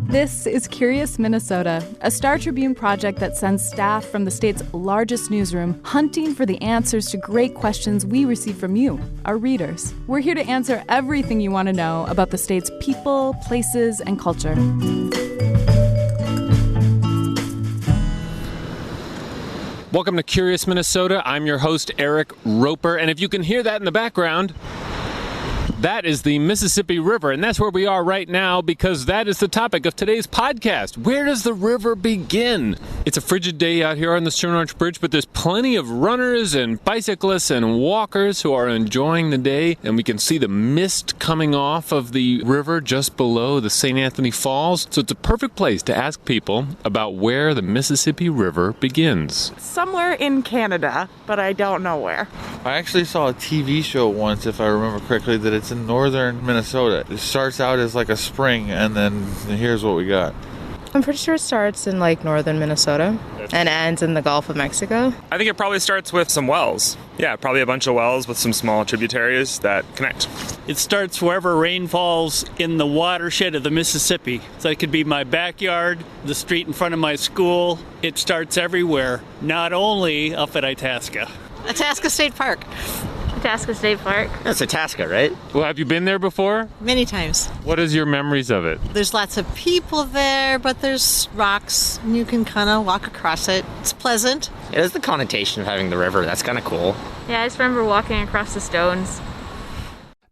This is Curious Minnesota, a Star Tribune project that sends staff from the state's largest newsroom hunting for the answers to great questions we receive from you, our readers. We're here to answer everything you want to know about the state's people, places, and culture. Welcome to Curious Minnesota. I'm your host, Eric Roper, and if you can hear that in the background, that is the Mississippi River, and that's where we are right now because that is the topic of today's podcast. Where does the river begin? It's a frigid day out here on the Stern Arch Bridge, but there's plenty of runners and bicyclists and walkers who are enjoying the day, and we can see the mist coming off of the river just below the St. Anthony Falls. So it's a perfect place to ask people about where the Mississippi River begins. Somewhere in Canada, but I don't know where. I actually saw a TV show once, if I remember correctly, that it's in northern Minnesota. It starts out as like a spring, and then here's what we got. I'm pretty sure it starts in like northern Minnesota and ends in the Gulf of Mexico. I think it probably starts with some wells. Yeah, probably a bunch of wells with some small tributaries that connect. It starts wherever rain falls in the watershed of the Mississippi. So it could be my backyard, the street in front of my school. It starts everywhere, not only up at Itasca. Itasca State Park. Itasca State Park. That's Itasca, right? Well, have you been there before? Many times. What is your memories of it? There's lots of people there, but there's rocks, and you can kind of walk across it. It's pleasant. It is the connotation of having the river. That's kind of cool. Yeah, I just remember walking across the stones.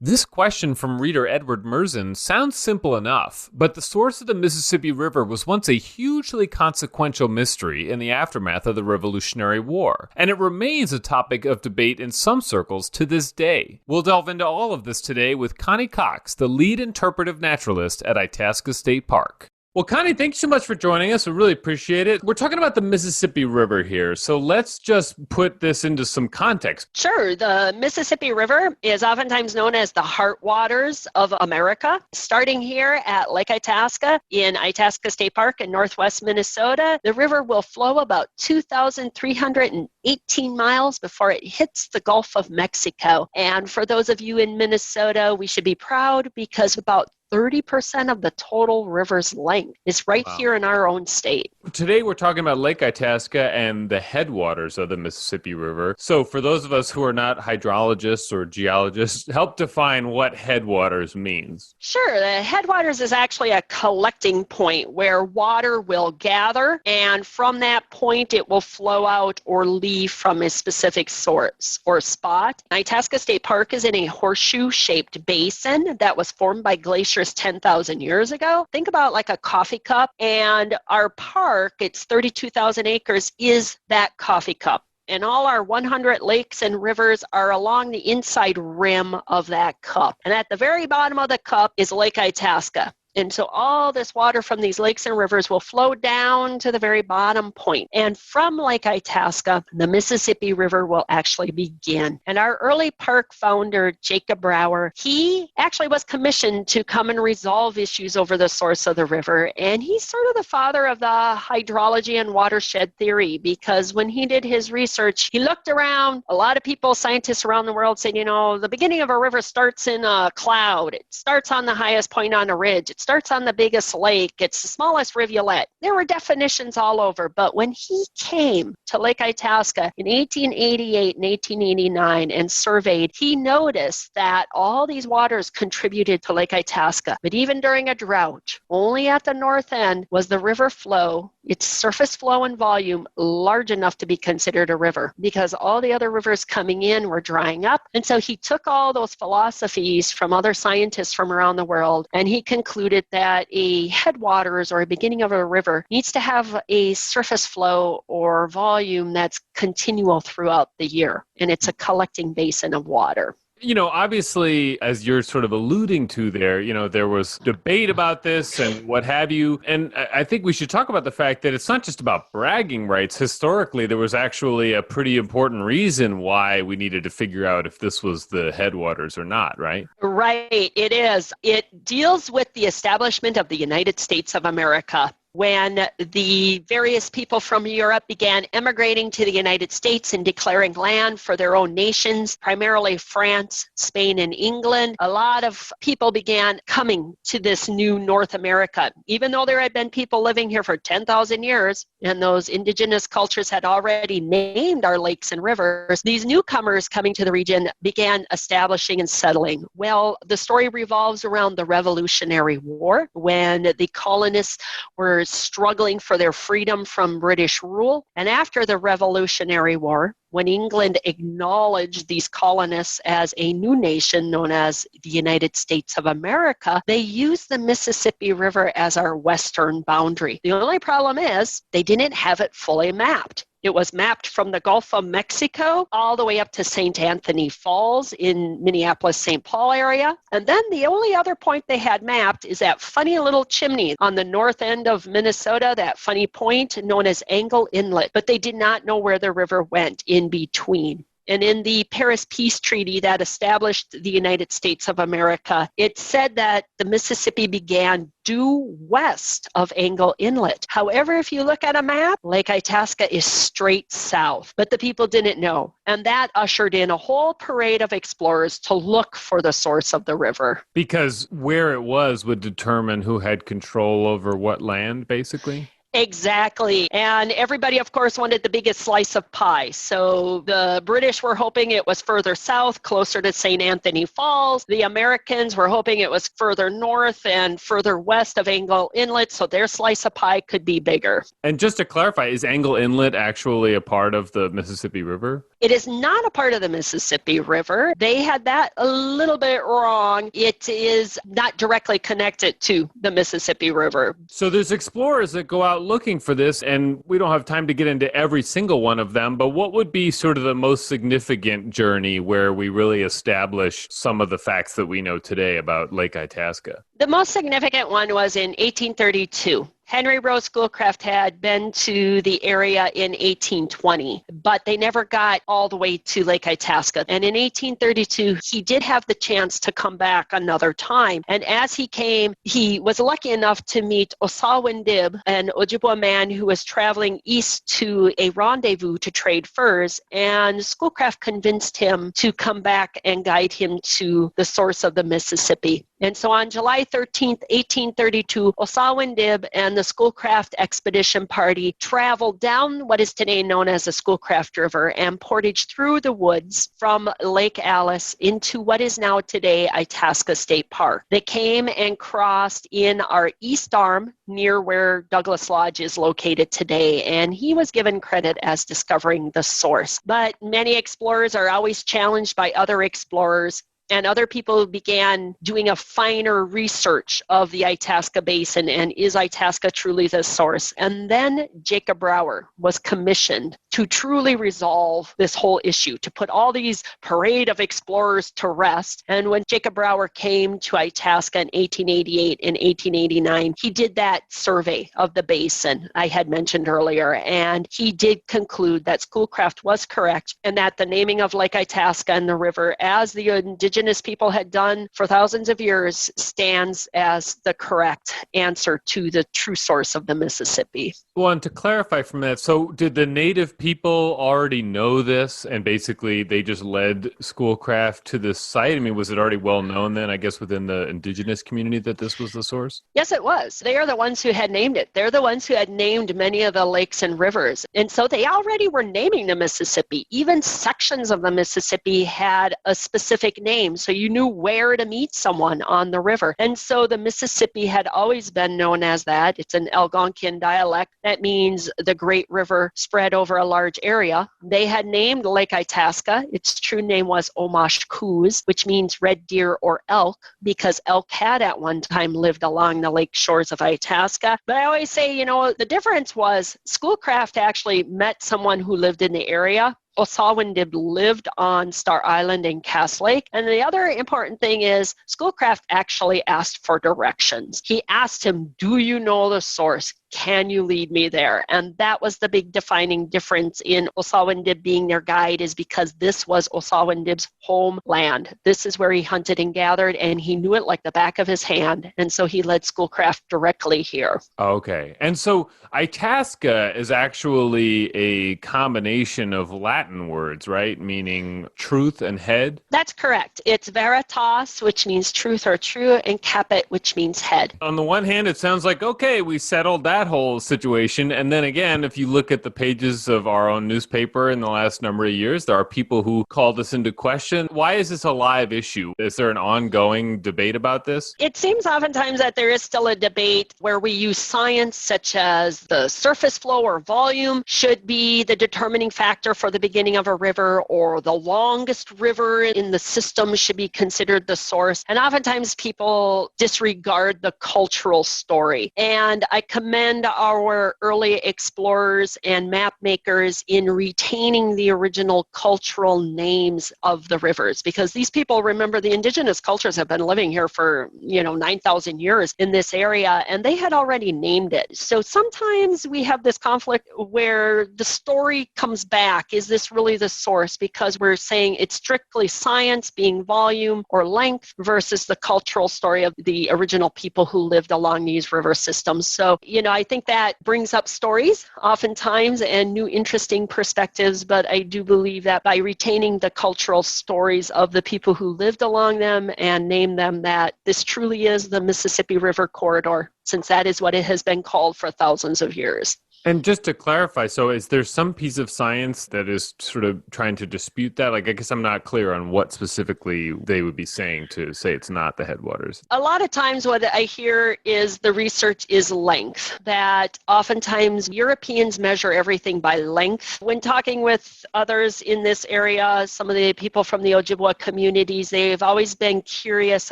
This question from reader Edward Merzen sounds simple enough, but the source of the Mississippi River was once a hugely consequential mystery in the aftermath of the Revolutionary War, and it remains a topic of debate in some circles to this day. We'll delve into all of this today with Connie Cox, the lead interpretive naturalist at Itasca State Park. Well, Connie, thanks so much for joining us. We really appreciate it. We're talking about the Mississippi River here, so let's just put this into some context. Sure. The Mississippi River is oftentimes known as the headwaters of America. Starting here at Lake Itasca in Itasca State Park in northwest Minnesota, the river will flow about 2,318 miles before it hits the Gulf of Mexico. And for those of you in Minnesota, we should be proud because about 30% of the total river's length is right here in our own state. Today we're talking about Lake Itasca and the headwaters of the Mississippi River. So for those of us who are not hydrologists or geologists, help define what headwaters means. Sure. The headwaters is actually a collecting point where water will gather, and from that point it will flow out or leave from a specific source or spot. Itasca State Park is in a horseshoe-shaped basin that was formed by glaciers 10,000 years ago. Think about like a coffee cup, and our park, it's 32,000 acres, is that coffee cup. And all our 100 lakes and rivers are along the inside rim of that cup. And at the very bottom of the cup is Lake Itasca. And so all this water from these lakes and rivers will flow down to the very bottom point. And from Lake Itasca, the Mississippi River will actually begin. And our early park founder, Jacob Brower, he actually was commissioned to come and resolve issues over the source of the river. And he's sort of the father of the hydrology and watershed theory, because when he did his research, he looked around. A lot of people, scientists around the world said, the beginning of a river starts in a cloud. It starts on the highest point on a ridge. It starts on the biggest lake. It's the smallest rivulet. There were definitions all over, but when he came to Lake Itasca in 1888 and 1889 and surveyed, he noticed that all these waters contributed to Lake Itasca. But even during a drought, only at the north end was the river flow, its surface flow and volume, large enough to be considered a river, because all the other rivers coming in were drying up. And so he took all those philosophies from other scientists from around the world, and he concluded that a headwaters or a beginning of a river needs to have a surface flow or volume that's continual throughout the year, and it's a collecting basin of water. Obviously, as you're sort of alluding to there, there was debate about this and what have you. And I think we should talk about the fact that it's not just about bragging rights. Historically, there was actually a pretty important reason why we needed to figure out if this was the headwaters or not, right? Right, it is. It deals with the establishment of the United States of America. when the various people from Europe began emigrating to the United States and declaring land for their own nations, primarily France, Spain, and England. A lot of people began coming to this new North America. Even though there had been people living here for 10,000 years, and those indigenous cultures had already named our lakes and rivers, these newcomers coming to the region began establishing and settling. Well, the story revolves around the Revolutionary War, when the colonists were struggling for their freedom from British rule. And after the Revolutionary War, when England acknowledged these colonists as a new nation known as the United States of America, they used the Mississippi River as our western boundary. The only problem is they didn't have it fully mapped. It was mapped from the Gulf of Mexico all the way up to St. Anthony Falls in Minneapolis-St. Paul area. And then the only other point they had mapped is that funny little chimney on the north end of Minnesota, that funny point known as Angle Inlet. But they did not know where the river went in between. And in the Paris Peace Treaty that established the United States of America, it said that the Mississippi began due west of Angle Inlet. However, if you look at a map, Lake Itasca is straight south, but the people didn't know. And that ushered in a whole parade of explorers to look for the source of the river. Because where it was would determine who had control over what land, basically? Exactly. And everybody, of course, wanted the biggest slice of pie. So the British were hoping it was further south, closer to St. Anthony Falls. The Americans were hoping it was further north and further west of Angle Inlet, so their slice of pie could be bigger. And just to clarify, is Angle Inlet actually a part of the Mississippi River? It is not a part of the Mississippi River. They had that a little bit wrong. It is not directly connected to the Mississippi River. So there's explorers that go out looking for this, and we don't have time to get into every single one of them, but what would be sort of the most significant journey where we really establish some of the facts that we know today about Lake Itasca? The most significant one was in 1832. Henry Rowe Schoolcraft had been to the area in 1820, but they never got all the way to Lake Itasca. And in 1832, he did have the chance to come back another time. And as he came, he was lucky enough to meet Osawendib, an Ojibwa man who was traveling east to a rendezvous to trade furs. And Schoolcraft convinced him to come back and guide him to the source of the Mississippi. And so on July 13th, 1832, Osawendib and the Schoolcraft expedition party traveled down what is today known as the Schoolcraft River and portaged through the woods from Lake Alice into what is now today Itasca State Park. They came and crossed in our east arm near where Douglas Lodge is located today, and he was given credit as discovering the source. But many explorers are always challenged by other explorers, and other people began doing a finer research of the Itasca Basin and is Itasca truly the source? And then Jacob Brower was commissioned to truly resolve this whole issue, to put all these parade of explorers to rest. And when Jacob Brower came to Itasca in 1888 and 1889, he did that survey of the basin I had mentioned earlier, and he did conclude that Schoolcraft was correct and that the naming of Lake Itasca and the river, as the Indigenous people had done for thousands of years, stands as the correct answer to the true source of the Mississippi. Well, and to clarify from that, so did the native people already know this and basically they just led Schoolcraft to this site? I mean, was it already well known then, I guess, within the indigenous community that this was the source? Yes, it was. They are the ones who had named it. They're the ones who had named many of the lakes and rivers. And so they already were naming the Mississippi. Even sections of the Mississippi had a specific name, so you knew where to meet someone on the river. And so the Mississippi had always been known as that. It's an Algonquian dialect. That means the great river spread over a large area. They had named Lake Itasca. Its true name was Omash Coos, which means red deer or elk, because elk had at one time lived along the lake shores of Itasca. But I always say, the difference was Schoolcraft actually met someone who lived in the area. Osawendib lived on Star Island and Cass Lake. And the other important thing is Schoolcraft actually asked for directions. He asked him, do you know the source? can you lead me there? And that was the big defining difference in Osawandib being their guide, is because this was Osawandib's homeland. This is where he hunted and gathered, and he knew it like the back of his hand. And so he led Schoolcraft directly here. Okay. And so Itasca is actually a combination of Latin words, right? Meaning truth and head? That's correct. It's veritas, which means truth or true, and caput, which means head. On the one hand, it sounds like, okay, we settled that whole situation. And then again, if you look at the pages of our own newspaper in the last number of years, there are people who call this into question. Why is this a live issue? Is there an ongoing debate about this? It seems oftentimes that there is still a debate where we use science such as the surface flow or volume should be the determining factor for the beginning of a river, or the longest river in the system should be considered the source. And oftentimes people disregard the cultural story. And I commend our early explorers and map makers in retaining the original cultural names of the rivers, because these people, remember, the indigenous cultures have been living here for 9,000 years in this area, and they had already named it. So sometimes we have this conflict where the story comes back. Is this really the source? Because we're saying it's strictly science being volume or length versus the cultural story of the original people who lived along these river systems. So, I think that brings up stories oftentimes and new interesting perspectives, but I do believe that by retaining the cultural stories of the people who lived along them and name them, that this truly is the Mississippi River corridor, since that is what it has been called for thousands of years. And just to clarify, so is there some piece of science that is sort of trying to dispute that? Like, I guess I'm not clear on what specifically they would be saying to say it's not the headwaters. A lot of times what I hear is the research is length, that oftentimes Europeans measure everything by length. When talking with others in this area, some of the people from the Ojibwa communities, they've always been curious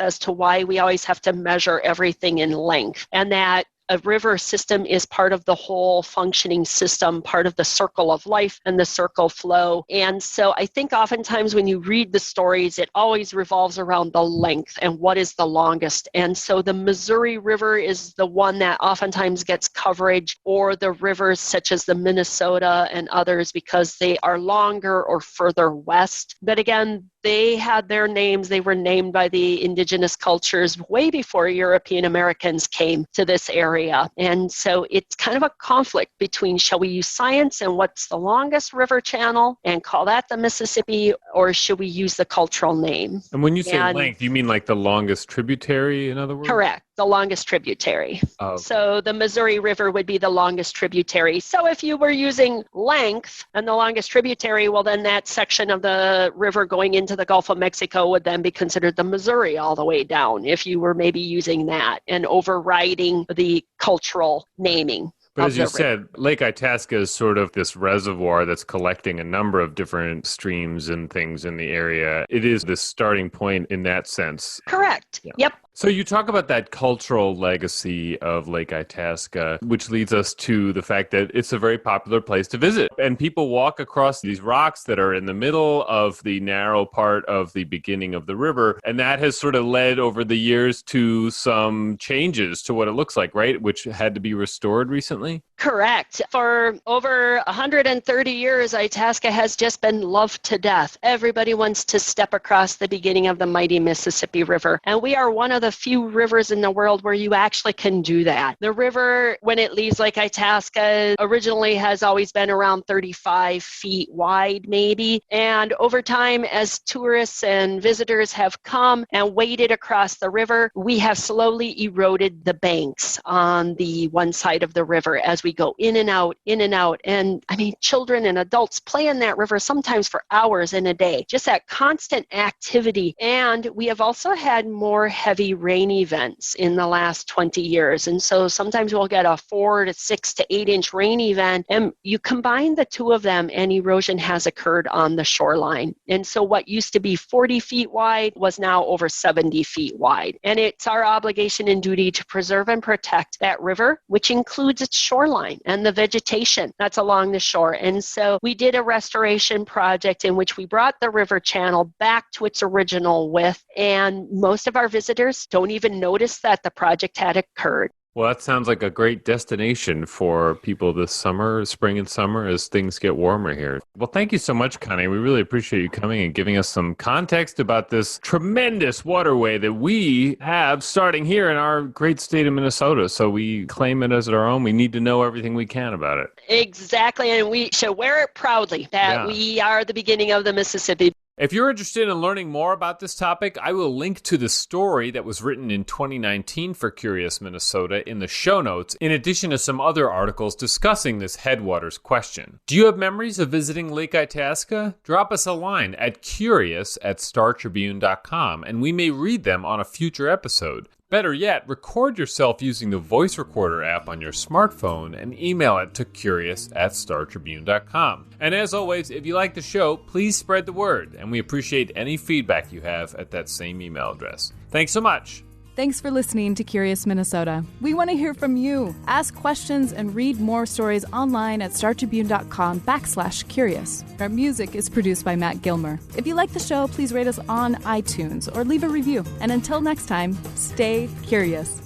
as to why we always have to measure everything in length, and that a river system is part of the whole functioning system, part of the circle of life and the circle flow. And so I think oftentimes when you read the stories, it always revolves around the length and what is the longest. And so the Missouri River is the one that oftentimes gets coverage, or the rivers such as the Minnesota and others, because they are longer or further west. But again, they had their names. They were named by the indigenous cultures way before European Americans came to this area. And so it's kind of a conflict between, shall we use science and what's the longest river channel and call that the Mississippi, or should we use the cultural name? And when you say length, you mean like the longest tributary, in other words? Correct. The longest tributary. Oh, okay. So the Missouri River would be the longest tributary. So if you were using length and the longest tributary, well, then that section of the river going into the Gulf of Mexico would then be considered the Missouri all the way down, if you were maybe using that and overriding the cultural naming. But as you said, Lake Itasca is sort of this reservoir that's collecting a number of different streams and things in the area. It is the starting point in that sense. Correct. Yeah. Yep. So you talk about that cultural legacy of Lake Itasca, which leads us to the fact that it's a very popular place to visit. And people walk across these rocks that are in the middle of the narrow part of the beginning of the river. And that has sort of led over the years to some changes to what it looks like, right? Which had to be restored recently? Correct. For over 130 years, Itasca has just been loved to death. Everybody wants to step across the beginning of the mighty Mississippi River. And we are one of the few rivers in the world where you actually can do that. The river, when it leaves Lake Itasca, originally has always been around 35 feet wide, maybe. And over time, as tourists and visitors have come and waded across the river, we have slowly eroded the banks on the one side of the river as we go in and out, in and out. And I mean, children and adults play in that river sometimes for hours in a day, just that constant activity. And we have also had more heavy rain events in the last 20 years. And so sometimes we'll get a 4 to 6 to 8 inch rain event, and you combine the two of them and erosion has occurred on the shoreline. And so what used to be 40 feet wide was now over 70 feet wide. And it's our obligation and duty to preserve and protect that river, which includes its shoreline and the vegetation that's along the shore. And so we did a restoration project in which we brought the river channel back to its original width, and most of our visitors don't even notice that the project had occurred. Well, that sounds like a great destination for people this summer, spring and summer, as things get warmer here. Well, thank you so much, Connie. We really appreciate you coming and giving us some context about this tremendous waterway that we have starting here in our great state of Minnesota. So we claim it as our own. We need to know everything we can about it. Exactly, and we should wear it proudly that we are the beginning of the Mississippi. If you're interested in learning more about this topic, I will link to the story that was written in 2019 for Curious Minnesota in the show notes, in addition to some other articles discussing this headwaters question. Do you have memories of visiting Lake Itasca? Drop us a line at curious@startribune.com, and we may read them on a future episode. Better yet, record yourself using the voice recorder app on your smartphone and email it to curious@startribune.com. And as always, if you like the show, please spread the word, and we appreciate any feedback you have at that same email address. Thanks so much. Thanks for listening to Curious Minnesota. We want to hear from you. Ask questions and read more stories online at startribune.com/curious. Our music is produced by Matt Gilmer. If you like the show, please rate us on iTunes or leave a review. And until next time, stay curious.